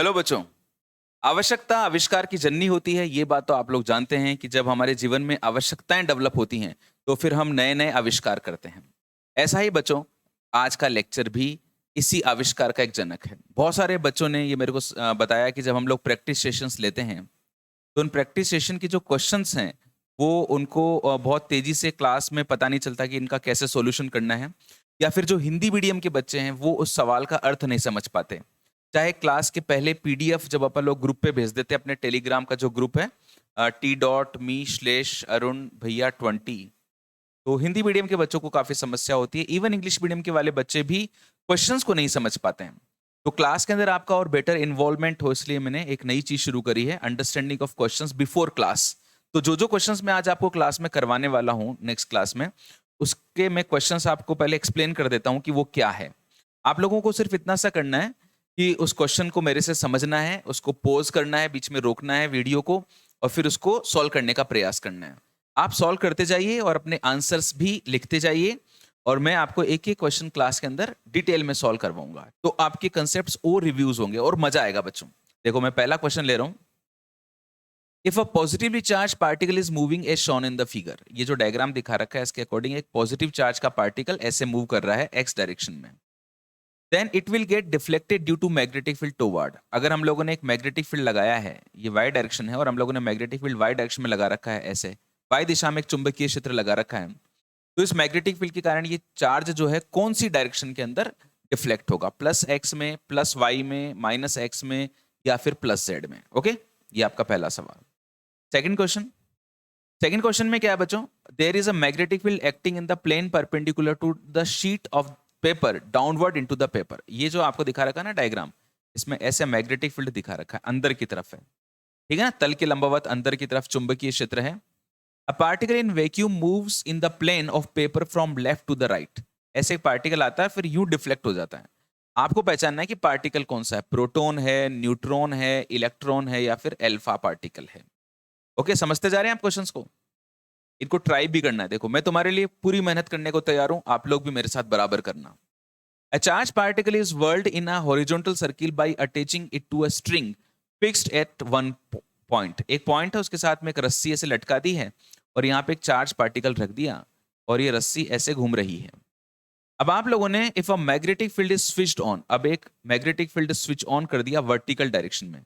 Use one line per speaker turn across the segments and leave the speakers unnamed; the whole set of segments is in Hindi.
हेलो बच्चों। आवश्यकता आविष्कार की जननी होती है, ये बात तो आप लोग जानते हैं कि जब हमारे जीवन में आवश्यकताएं डेवलप होती हैं तो फिर हम नए नए आविष्कार करते हैं। ऐसा ही बच्चों, आज का लेक्चर भी इसी आविष्कार का एक जनक है। बहुत सारे बच्चों ने ये मेरे को बताया कि जब हम लोग प्रैक्टिस सेशंस लेते हैं तो उन प्रैक्टिस सेशन की जो क्वेश्चंस हैं वो उनको बहुत तेजी से क्लास में पता नहीं चलता कि इनका कैसे सॉल्यूशन करना है, या फिर जो हिंदी मीडियम के बच्चे हैं वो उस सवाल का अर्थ नहीं समझ पाते। चाहे क्लास के पहले पीडीएफ जब अपन लोग ग्रुप पे भेज देते हैं, अपने टेलीग्राम का जो ग्रुप है t.me/अरुण भैया 20, तो हिंदी मीडियम के बच्चों को काफी समस्या होती है। इवन इंग्लिश मीडियम के वाले बच्चे भी क्वेश्चंस को नहीं समझ पाते हैं। तो क्लास के अंदर आपका और बेटर इन्वॉल्वमेंट हो, इसलिए मैंने एक नई चीज शुरू करी है, understanding of questions before class. तो जो जो क्वेश्चंस मैं आज आपको क्लास में करवाने वाला हूँ नेक्स्ट क्लास में, उसके मैं क्वेश्चंस आपको पहले एक्सप्लेन कर देता हूँ कि वो क्या है। आप लोगों को सिर्फ इतना सा करना है कि उस क्वेश्चन को मेरे से समझना है, उसको पॉज करना है, बीच में रोकना है वीडियो को, और फिर उसको सॉल्व करने का प्रयास करना है। आप सॉल्व करते जाइए और अपने आंसर्स भी लिखते जाइए, और मैं आपको एक एक क्वेश्चन क्लास के अंदर डिटेल में सॉल्व करवाऊंगा, तो आपके कंसेप्ट्स और रिव्यूज होंगे और मजा आएगा बच्चों। देखो, मैं पहला क्वेश्चन ले रहा हूं। If a positively charge particle is moving as shown in the figure, ये जो डायग्राम दिखा रखा है इसके अकॉर्डिंग एक पॉजिटिव चार्ज का पार्टिकल ऐसे मूव कर रहा है एक्स डायरेक्शन में, then it will get deflected due to magnetic field toward. अगर हम लोगों ने एक मैग्नेटिक फील्ड लगाया है, ये वाई डायरेक्शन है, और हम लोगों ने मैग्नेटिक फील्ड वाई डायरेक्शन में लगा रखा है, ऐसे वाई दिशा में एक चुंबकीय क्षेत्र लगा रखा है, तो इस मैग्नेटिक फील्ड के कारण ये चार्ज जो है कौन सी डायरेक्शन के अंदर डिफ्लेक्ट होगा, प्लस एक्स में, प्लस वाई में, माइनस एक्स में, या फिर प्लस जेड में। ओके, ये आपका पहला सवाल। सेकंड क्वेश्चन, सेकंड क्वेश्चन में क्या है बच्चों, there is a magnetic field acting in the plane perpendicular to the sheet of paper downward into the paper. ये जो आपको दिखा रखा है ना डायग्राम, इसमें ऐसे मैग्नेटिक फील्ड दिखा रखा है, अंदर की तरफ है, ठीक है ना, तल के लंबवत अंदर की तरफ चुंबकीय क्षेत्र है। A particle in vacuum moves in the plane of paper from left to the right. ऐसे एक पार्टिकल आता है फिर यूं डिफ्लेक्ट हो जाता है। आपको पहचानना है कि पार्टिकल कौन सा है, प्रोटॉन है, न्यूट्रॉन है, इलेक्ट्रॉन है, या फिर अल्फा पार्टिकल है। ओके, समझते जा रहे हैं आप क्वेश्चंस को? इनको ट्राई भी करना है। देखो, मैं तुम्हारे लिए पूरी मेहनत करने को तैयार हूं, आप लोग भी मेरे साथ बराबर करना। A charged particle is whirled in a horizontal circle by attaching it to a string fixed at one point. एक पॉइंट है, उसके साथ में एक रस्सी ऐसे लटका दी है, और यहाँ पे एक चार्ज पार्टिकल रख दिया, और ये रस्सी ऐसे घूम रही है। अब आप लोगों ने if a magnetic field is switched on, अब एक मैग्नेटिक फील्ड स्विच ऑन कर दिया वर्टिकल डायरेक्शन में,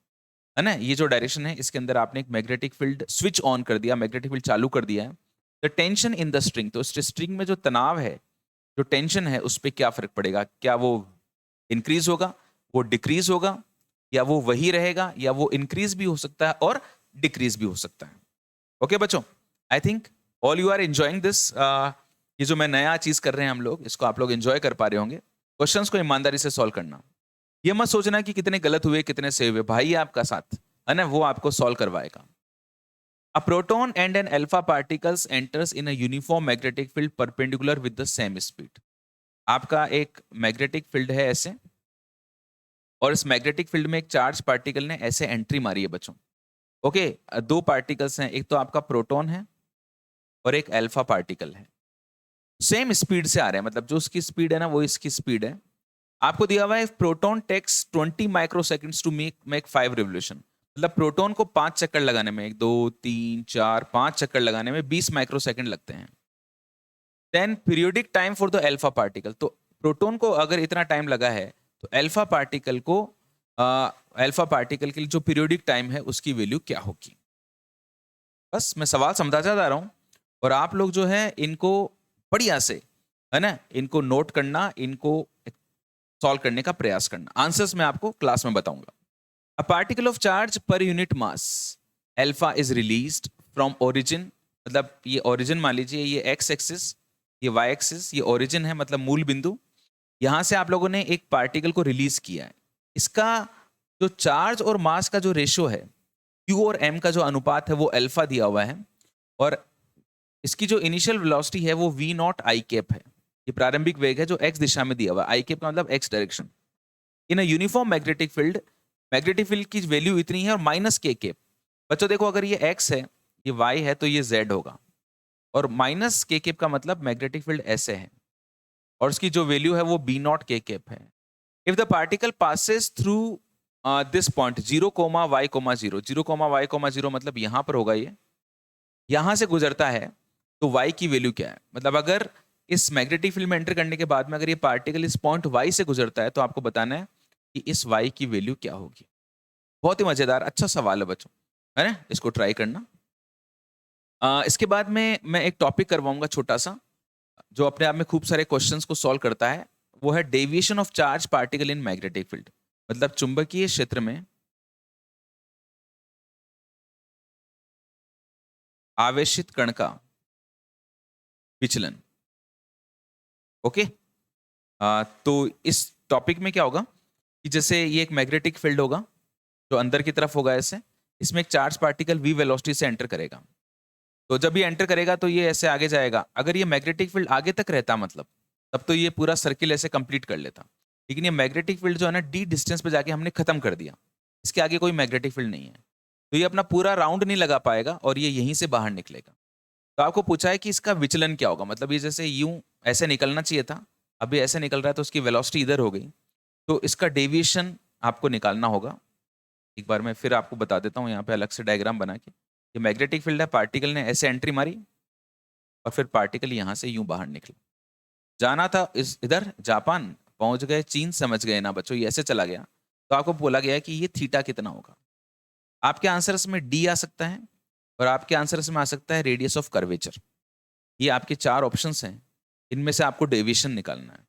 है ना, ये जो डायरेक्शन है इसके अंदर आपने एक मैग्नेटिक फील्ड स्विच ऑन कर दिया, मैग्नेटिक फील्ड चालू कर दिया है। The tension in the string, तो स्ट्रिंग में जो तनाव है, जो टेंशन है, उस पर क्या फर्क पड़ेगा? क्या वो इंक्रीज होगा, वो डिक्रीज होगा, या वो वही रहेगा, या वो इंक्रीज भी हो सकता है और डिक्रीज भी हो सकता है। ओके बच्चों, I think all you are enjoying this. ये जो मैं नया चीज कर रहे हैं हम लोग, इसको आप लोग एंजॉय कर पा रहे होंगे। क्वेश्चंस को ईमानदारी से सॉल्व करना, ये मत सोचना कि कितने गलत हुए कितने सही हुए, भाई आपका साथ है ना, वो आपको सॉल्व करवाएगा। A proton and an alpha particles enters in a uniform magnetic field perpendicular with the same speed. आपका एक मैग्नेटिक फील्ड है ऐसे, और इस मैग्नेटिक फील्ड में एक चार्ज पार्टिकल ने ऐसे एंट्री मारी है बच्चों। ओके, दो पार्टिकल्स हैं, एक तो आपका प्रोटॉन है और एक अल्फा पार्टिकल है, सेम स्पीड से आ रहे हैं, मतलब जो उसकी स्पीड है ना वो इसकी स्पीड है। आपको दिया हुआ है proton takes 20 microseconds to make 5 revolution, मतलब प्रोटॉन को 5 चक्कर लगाने में, 1 2 3 4 5 चक्कर लगाने में 20 माइक्रोसेकंड लगते हैं। Then periodic time for the alpha particle, तो प्रोटॉन को अगर इतना टाइम लगा है तो अल्फा पार्टिकल को, अल्फा पार्टिकल के लिए जो पीरियोडिक टाइम है उसकी वैल्यू क्या होगी। बस मैं सवाल समझाता जा रहा हूं, और आप लोग जो है इनको बढ़िया से, है ना, इनको नोट करना, इनको सॉल्व करने का प्रयास करना। आंसर्स मैं आपको क्लास में बताऊंगा। A particle of charge per unit mass alpha is released from origin, मतलब ये ओरिजिन मान लीजिए, ये एक्स एक्सिस, ये वाई एक्सिस, ये ओरिजिन है मतलब मूल बिंदु। यहां से आप लोगों ने एक पार्टिकल को रिलीज किया है, इसका जो चार्ज और मास का जो रेशियो है, क्यू और एम का जो अनुपात है वो अल्फा दिया हुआ है, और इसकी जो इनिशियल वेलोसिटी है वो वी नॉट आई कैप है, ये प्रारंभिक वेग है जो एक्स दिशा में दिया हुआ है, आई कैप का मतलब एक्स डायरेक्शन। इन अ यूनिफॉर्म मैग्नेटिक फील्ड की वैल्यू इतनी है, और माइनस के कैप। बच्चों देखो, अगर ये एक्स है, ये वाई है, तो ये जेड होगा, और माइनस के कैप का मतलब मैग्नेटिक फील्ड ऐसे है, और उसकी जो वैल्यू है वो बी नॉट के कैप है। If the particle passes through this point 0,y,0, 0,y,0 मतलब यहां पर होगा ये, यहां से गुजरता है तो y की वैल्यू क्या है, मतलब अगर इस मैग्नेटिक फील्ड में एंटर करने के बाद में अगर ये पार्टिकल इस पॉइंट y से गुजरता है तो आपको बताना है कि इस y की वैल्यू क्या होगी। बहुत ही मजेदार अच्छा सवाल है बच्चों, है ना, इसको ट्राई करना। इसके बाद में मैं एक टॉपिक करवाऊंगा छोटा सा, जो अपने आप में खूब सारे क्वेश्चंस को सॉल्व करता है, वो है deviation of charge particle in magnetic field, मतलब चुंबकीय क्षेत्र में आवेशित कण का विचलन। ओके, तो इस टॉपिक में क्या होगा कि जैसे ये एक मैग्नेटिक फील्ड होगा जो अंदर की तरफ होगा ऐसे, इसमें एक चार्ज पार्टिकल v वेलोसिटी से एंटर करेगा, तो जब ये एंटर करेगा तो ये ऐसे आगे जाएगा, अगर ये मैग्नेटिक फील्ड आगे तक रहता मतलब तब तो ये पूरा सर्किल ऐसे कंप्लीट कर लेता, लेकिन ये मैग्नेटिक फील्ड जो है ना d डिस्टेंस पे जाके हमने खत्म कर दिया, इसके आगे कोई मैग्नेटिक फील्ड नहीं है, तो ये अपना पूरा राउंड नहीं लगा पाएगा और ये यहीं से बाहर निकलेगा। तो आपको पूछा है कि इसका विचलन क्या होगा, मतलब ये जैसे यूं ऐसे निकलना चाहिए था, अभी ऐसे निकल रहा है तो उसकी वेलोसिटी इधर हो गई, तो इसका डेविएशन आपको निकालना होगा। एक बार मैं फिर आपको बता देता हूँ यहाँ पे अलग से डायग्राम बना के, ये मैग्नेटिक फील्ड है, पार्टिकल ने ऐसे एंट्री मारी और फिर पार्टिकल यहाँ से यूं बाहर निकला, जाना था इस इधर जापान, पहुंच गए चीन, समझ गए ना बच्चों, ये ऐसे चला गया, तो आपको बोला गया कि ये थीटा कितना होगा। आपके आंसर्स में डी आ सकता है और आपके आंसर्स में आ सकता है रेडियस ऑफ कर्वेचर। ये आपके 4 ऑप्शंस हैं, इनमें से आपको डेविएशन निकालना है।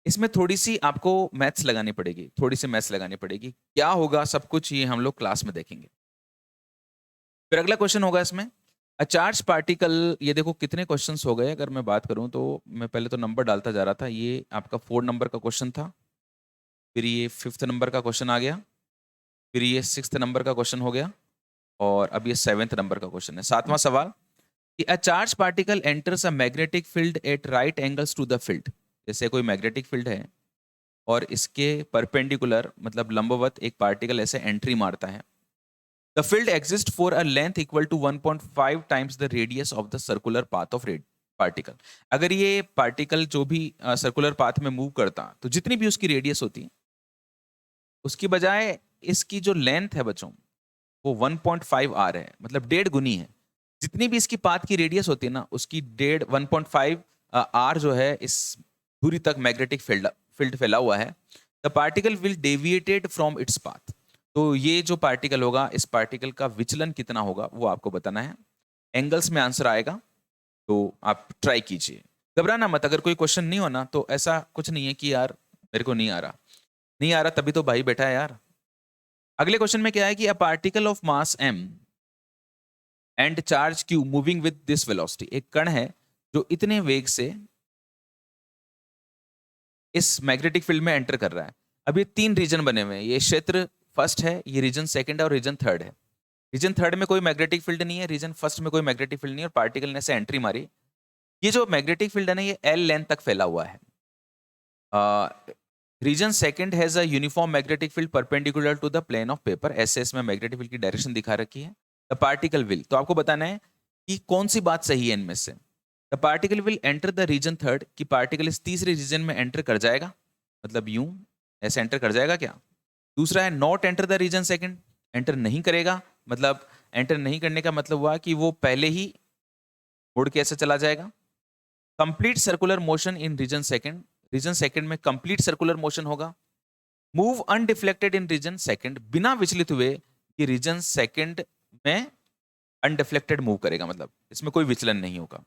इसमें थोड़ी सी आपको मैथ्स लगानी पड़ेगी, थोड़ी सी मैथ्स लगानी पड़ेगी, क्या होगा सब कुछ ये हम लोग क्लास में देखेंगे। फिर अगला क्वेश्चन होगा इसमें अ चार्ज पार्टिकल, ये देखो कितने क्वेश्चंस हो गए, अगर मैं बात करूं तो मैं पहले तो नंबर डालता जा रहा था, ये आपका 4 नंबर का क्वेश्चन था, फिर ये 5th नंबर का क्वेश्चन आ गया, फिर ये 6th नंबर का क्वेश्चन हो गया, और अब ये 7th नंबर का क्वेश्चन है। 7वां सवाल कि a charge particle enters a magnetic field at right angles to the field, जैसे कोई मैग्नेटिक फील्ड है और इसके परपेंडिकुलर मतलब लंबवत एक पार्टिकल ऐसे एंट्री मारता है, the field exist for a length equal to 1.5 times the radius of the circular path of particle. अगर ये पार्टिकल जो भी सर्कुलर पाथ में मूव करता तो जितनी भी उसकी रेडियस होती उसकी बजाय इसकी जो लेंथ है बच्चों वो 1.5 आर है, मतलब 1.5 गुनी है, जितनी भी इसकी पाथ की रेडियस होती है ना उसकी 1.5 आर जो है इस दूरी तक मैग्नेटिक फील्ड फील्ड फैला हुआ है, the particle will deviated from its path. तो ये जो पार्टिकल होगा इस पार्टिकल का विचलन कितना होगा वो आपको बताना है, एंगल्स में आंसर आएगा, तो आप ट्राई कीजिए, घबराना मत, अगर कोई क्वेश्चन नहीं हो ना तो ऐसा कुछ नहीं है कि यार मेरे को नहीं आ रहा, नहीं आ रहा तभी तो भाई बैठा है यार। अगले क्वेश्चन में क्या है कि a particle of mass m and charge q moving with this velocity, एक कण है जो इतने वेग से इस मैग्नेटिक फील्ड में एंटर कर रहा है। अब ये 3 रीजन बने हुए हैं, ये क्षेत्र फर्स्ट है, ये रीजन सेकंड है और रीजन थर्ड है। रीजन थर्ड में कोई मैग्नेटिक फील्ड नहीं है, रीजन फर्स्ट में कोई मैग्नेटिक फील्ड नहीं है और पार्टिकल ने ऐसे एंट्री मारी। ये जो मैग्नेटिक फील्ड है ना ये एल लेंथ तक फैला हुआ है। Region second has a uniform magnetic field perpendicular to the plane of paper, ऐसे इसमें मैग्नेटिक फील्ड की डायरेक्शन दिखा रखी है। द पार्टिकल विल, तो आपको बताना है कि कौन सी बात सही है इनमें से। The particle will enter the region third, कि पार्टिकल इस तीसरे रीजन में एंटर कर जाएगा, मतलब यूं ऐसे एंटर कर जाएगा क्या। दूसरा है not enter the region second, enter नहीं करेगा, मतलब एंटर नहीं करने का मतलब हुआ कि वो पहले ही उड़ के ऐसे चला जाएगा। Complete circular motion in region second, region second में कंप्लीट सर्कुलर मोशन होगा। Move undeflected in region second, बिना विचलित हुए कि रीजन सेकंड में अनडिफ्लेक्टेड मूव करेगा, मतलब इसमें कोई विचलन नहीं होगा।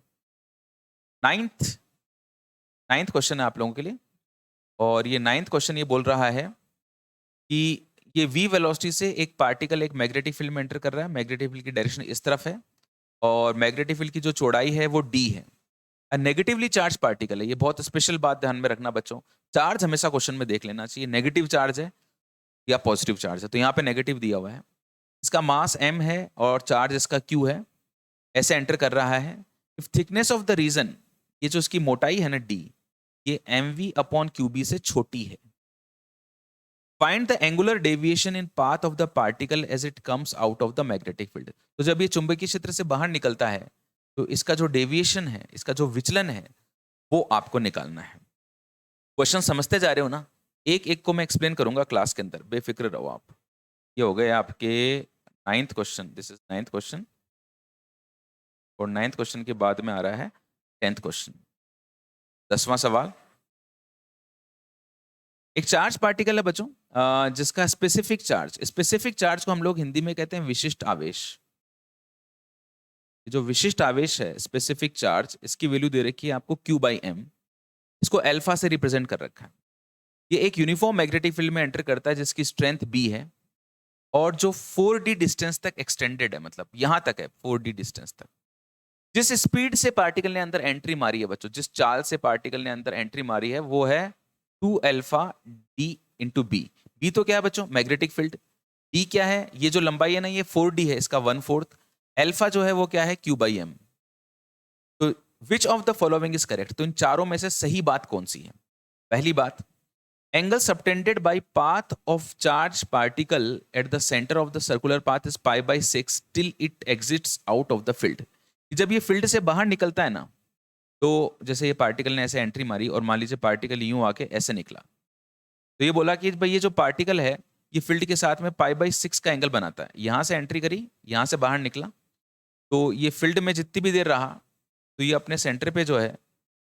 नाइन्थ क्वेश्चन है आप लोगों के लिए, और ये 9th क्वेश्चन ये बोल रहा है कि ये v वेलोसिटी से एक पार्टिकल एक मैग्नेटिक फील्ड में एंटर कर रहा है, मैग्नेटिक फील्ड की डायरेक्शन इस तरफ है और मैग्नेटिक फील्ड की जो चौड़ाई है वो d है। नेगेटिवली चार्ज पार्टिकल है, ये बहुत स्पेशल बात ध्यान में रखना बच्चों, चार्ज हमेशा क्वेश्चन में देख लेना चाहिए, नेगेटिव चार्ज है या पॉजिटिव चार्ज है, तो यहाँ पे नेगेटिव दिया हुआ है, इसका मास m है और चार्ज इसका q है, ऐसे एंटर कर रहा है। If thickness of the region, ये जो इसकी मोटाई है ना d, ये mv/qb से छोटी है। Find the angular deviation in path of the particle as it comes out of the magnetic field, तो जब ये चुंबकीय क्षेत्र से बाहर निकलता है तो इसका जो डेविएशन है, इसका जो विचलन है वो आपको निकालना है। क्वेश्चन समझते जा रहे हो ना, एक एक को मैं एक्सप्लेन करूंगा क्लास के अंदर, बेफिक्र रहो आप। ये हो गए आपके 9th question, this is 9th question, और 9th क्वेश्चन के बाद में आ रहा है 10th क्वेश्चन। 10वां सवाल, एक चार्ज पार्टिकल है बच्चों, जिसका स्पेसिफिक चार्ज को हम लोग हिंदी में कहते हैं विशिष्ट आवेश। जो विशिष्ट आवेश है, स्पेसिफिक चार्ज, इसकी वैल्यू दे रखी है आपको Q/m, इसको अल्फा से रिप्रेजेंट कर रखा है। ये एक यूनिफॉर्म मैग्नेटिक फील्ड में एंटर करता है जिसकी स्ट्रेंथ B है, और जो 4d डिस्टेंस तक एक्सटेंडेड है, मतलब यहां तक है 4d डिस्टेंस तक। जिस स्पीड से पार्टिकल ने अंदर एंट्री मारी है बच्चों, जिस चाल से पार्टिकल ने अंदर एंट्री मारी है, वो है 2 alpha d into B. B तो क्या है बच्चों? Magnetic field. डी क्या है? ये जो लंबाई है ना, ये 4d है, इसका 1/4। अल्फा जो है वो क्या है? Q/m। तो which of the following is correct? तो इन चारों में से सही बात कौन सी है? पहली बात, angle subtended by path of charge particle at the center of the circular path is π/6 till it exits out of the field। जब ये फील्ड से बाहर निकलता है ना, तो जैसे ये पार्टिकल ने ऐसे एंट्री मारी और मान लीजिए पार्टिकल यूं आके ऐसे निकला, तो ये बोला कि भाई ये जो पार्टिकल है ये फील्ड के साथ में π/6 का एंगल बनाता है। यहां से एंट्री करी, यहां से बाहर निकला, तो ये फील्ड में जितनी भी देर रहा, तो ये अपने सेंटर पे जो है,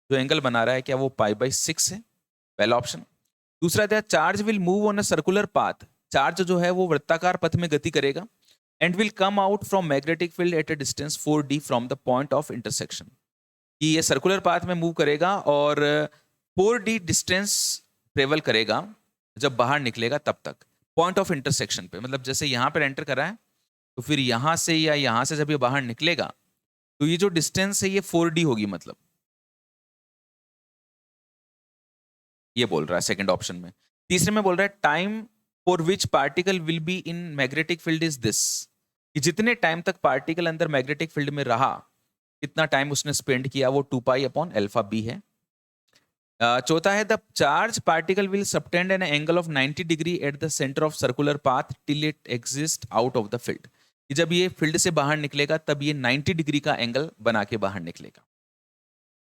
जो एंगल बना रहा है, क्या वो π/6 है? पहला ऑप्शन। दूसरा था, charge will move on a circular path. Charge जो है वो वृत्ताकार पथ में गति करेगा, and will come out from magnetic field at a distance 4d from the point of intersection. कि ये सर्कुलर पाथ में मूव करेगा और 4d डिस्टेंस ट्रेवल करेगा जब बाहर निकलेगा तब तक, पॉइंट ऑफ इंटरसेक्शन पे। मतलब जैसे यहां पर एंटर करा है, तो फिर यहां से या यहां से जब ये बाहर निकलेगा, तो ये जो डिस्टेंस है ये 4d होगी। मतलब ये बोल रहा है सेकंड ऑप्शन में। तीसरे में बोल रहा है time for which particle will be in magnetic field is this. कि जितने टाइम तक पार्टिकल अंदर मैग्नेटिक फील्ड में रहा, कितना टाइम उसने स्पेंड किया, वो 2π/α/b है। चौथा है, the charge particle will subtend an angle of 90 degree at the centre of circular path till it exist out of the field. जब ये फील्ड से बाहर निकलेगा तब ये 90 डिग्री का एंगल बना के बाहर निकलेगा।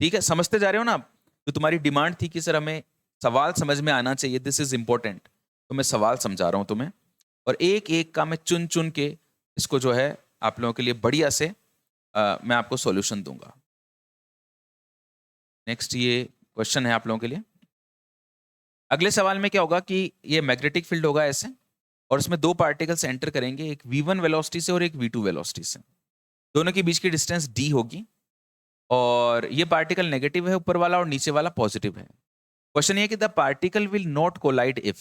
ठीक है, समझते जा रहे हो ना आप? तो तुम्हारी डिमांड थी कि सर हमें सवाल समझ में आना चाहिए, दिस इज इंपॉर्टेंट, तो मैं सवाल समझा रहा हूं तुम्हें, और एक एक का मैं चुन चुन के इसको जो है आप लोगों के लिए बढ़िया से मैं आपको सॉल्यूशन दूंगा। नेक्स्ट ये क्वेश्चन है आप लोगों के लिए। अगले सवाल में क्या होगा कि ये मैग्नेटिक फील्ड होगा ऐसे, और उसमें दो पार्टिकल्स एंटर करेंगे, एक v1 वेलोसिटी से और एक v2 वेलोसिटी से। दोनों के बीच की डिस्टेंस d होगी, और ये पार्टिकल नेगेटिव है ऊपर वाला और नीचे वाला पॉजिटिव है। क्वेश्चन ये कि the particle will not collide if.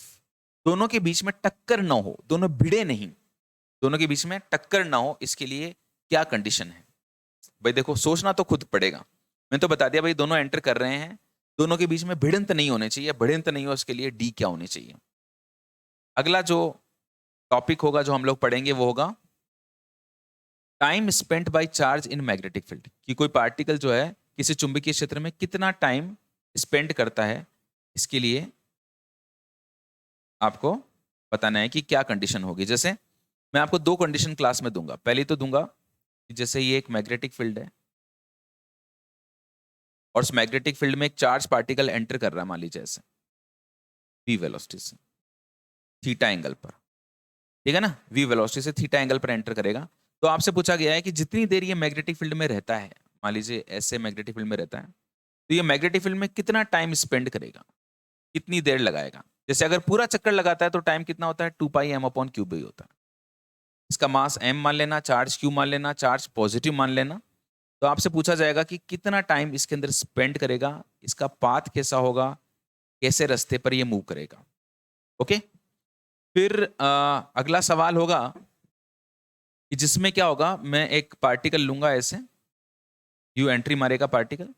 दोनों के बीच में टक्कर ना हो, दोनों भिड़े नहीं, दोनों के बीच में टक्कर ना हो, इसके लिए क्या कंडीशन है? भाई देखो, सोचना तो खुद पड़ेगा। मैंने तो बता दिया भाई, दोनों एंटर कर रहे हैं, दोनों के बीच में भिड़ंत नहीं होने चाहिए, भिड़ंत नहीं हो इसके लिए डी क्या होनी चाहिए। अगला जो टॉपिक होगा जो हम लोग पढ़ेंगे वो होगा time spent by charge in magnetic field. कि कोई पार्टिकल जो है किसी चुंबकीय क्षेत्र में कितना टाइम स्पेंड करता है, इसके लिए आपको बताना है कि क्या कंडीशन होगी। जैसे मैं आपको दो कंडीशन क्लास में दूंगा। पहली तो दूंगा कि जैसे ये एक मैग्नेटिक फील्ड है, और उस मैग्नेटिक फील्ड में एक चार्ज पार्टिकल एंटर कर रहा है, मान लीजिए ऐसे v वेलोसिटी से थीटा एंगल पर, ठीक है ना, v वेलोसिटी से थीटा एंगल पर एंटर करेगा। तो आपसे पूछा गया है कि जितनी देर ये मैग्नेटिक फील्ड में रहता है, मान लीजिए ऐसे मैग्नेटिक फील्ड में रहता है, तो ये मैग्नेटिक फील्ड में कितना टाइम स्पेंड करेगा, कितनी देर लगाएगा। जैसे अगर पूरा चक्कर लगाता है तो टाइम कितना होता है? 2πm/3 होता है। इसका मास m मान लेना, चार्ज q मान लेना, चार्ज पॉजिटिव मान लेना। तो आपसे पूछा जाएगा कि कितना टाइम इसके अंदर स्पेंड करेगा, इसका पाथ कैसा होगा, कैसे रास्ते पर ये मूव करेगा। ओके, फिर अगला सवाल होगा कि जिसमें क्या होगा, मैं एक पार्टिकल लूंगा ऐसे, यू एंट्री मारेगा पार्टिकल,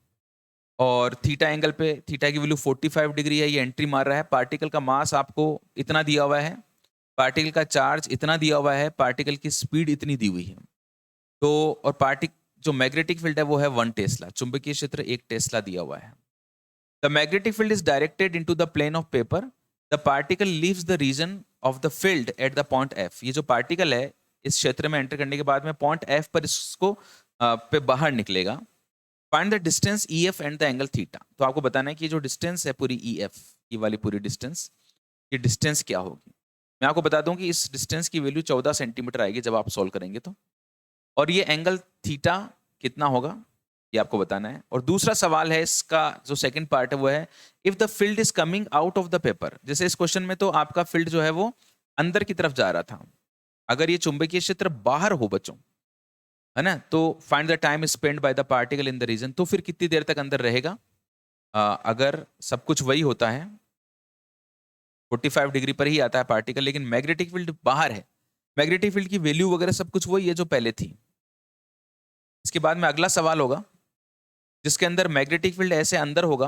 और थीटा एंगल पे, थीटा की वैल्यू 45 डिग्री है, ये एंट्री मार रहा है। पार्टिकल का मास आपको इतना दिया हुआ है, पार्टिकल का चार्ज इतना दिया हुआ है, पार्टिकल की स्पीड इतनी दी हुई है। तो और जो मैग्नेटिक फील्ड है वो है 1 टेस्ला, चुंबकीय क्षेत्र 1 टेस्ला दिया हुआ है। The magnetic field is directed into the plane of paper, the particle leaves the region of the field at the point F. ये जो पार्टिकल है इस क्षेत्र में एंटर करने के बाद में पॉइंट एफ पर इसको पे बाहर निकलेगा। Find the distance E F and the angle theta. तो आपको बताना है कि जो डिस्टेंस है पूरी ई एफ, ये वाली पूरी डिस्टेंस, ये डिस्टेंस क्या होगी। मैं आपको बता दूं कि इस डिस्टेंस की वैल्यू 14 सेंटीमीटर आएगी जब आप सॉल्व करेंगे तो। और ये एंगल थीटा कितना होगा ये आपको बताना है। और दूसरा सवाल है इसका जो सेकंड पार्ट है वो है if the field is coming out of the paper. जैसे इस क्वेश्चन में तो आपका फील्ड जो है वो अंदर की तरफ जा रहा था, अगर ये चुंबकीय क्षेत्र बाहर हो बच्चों, है ना, तो find the time spend by the particle in the region, तो फिर कितनी देर तक अंदर रहेगा। अगर सब कुछ वही होता है 45 डिग्री पर ही आता है पार्टिकल, लेकिन मैग्नेटिक फील्ड बाहर है, मैग्नेटिक फील्ड की वैल्यू वगैरह सब कुछ वही है जो पहले थी। इसके बाद में अगला सवाल होगा जिसके अंदर मैग्नेटिक फील्ड ऐसे अंदर होगा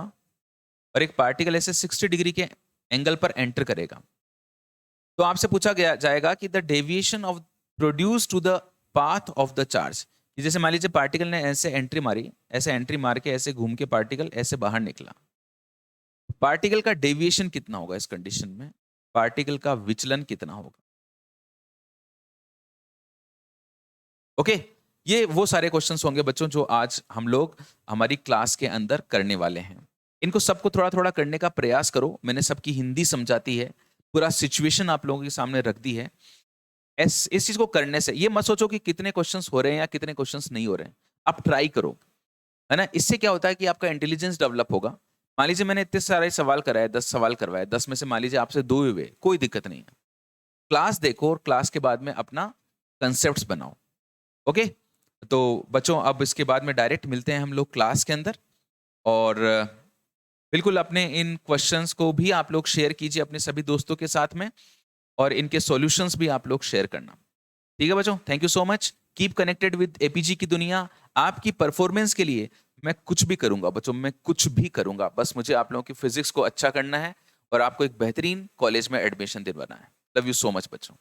और एक पार्टिकल ऐसे 60 डिग्री के एंगल पर एंटर करेगा, तो आपसे पूछा गया जाएगा कि the deviation of produce to the path of the charge. जैसे मान लीजिए पार्टिकल ने ऐसे एंट्री मारी, ऐसे एंट्री मार के ऐसे घूम के पार्टिकल ऐसे बाहर निकला, पार्टिकल का डेविएशन कितना होगा इस कंडीशन में, पार्टिकल का विचलन कितना होगा। ओके, ये वो सारे क्वेश्चंस होंगे बच्चों जो आज हम लोग हमारी क्लास के अंदर करने वाले हैं। इनको सबको थोड़ा थोड़ा करने का प्रयास करो। मैंने सबकी हिंदी समझाती है, पूरा सिचुएशन आप लोगों के सामने रख दी है। इस चीज को करने से ये मत सोचो कि कितने क्वेश्चंस हो रहे हैं या कितने क्वेश्चंस नहीं हो रहे हैं, आप ट्राई करो, है ना। इससे क्या होता है कि आपका इंटेलिजेंस डेवलप होगा। मान लीजिए मैंने इतने सारे सवाल कराए, 10 सवाल करवाए, 10 में से मान लीजिए आपसे 2 हुए, कोई दिक्कत नहीं है। क्लास देखो और क्लास के बाद में अपना कंसेप्ट बनाओ। ओके, तो बच्चों अब इसके बाद में डायरेक्ट मिलते हैं हम लोग क्लास के अंदर। और बिल्कुल अपने इन क्वेश्चंस को भी आप लोग शेयर कीजिए अपने सभी दोस्तों के साथ में, और इनके सॉल्यूशंस भी आप लोग शेयर करना। ठीक है बच्चों, thank you so much. Keep connected with APG की दुनिया। आपकी परफॉर्मेंस के लिए मैं कुछ भी करूंगा बच्चों, मैं कुछ भी करूंगा, बस मुझे आप लोगों की फिजिक्स को अच्छा करना है और आपको एक बेहतरीन कॉलेज में एडमिशन दिलवाना है। लव यू सो मच बच्चों।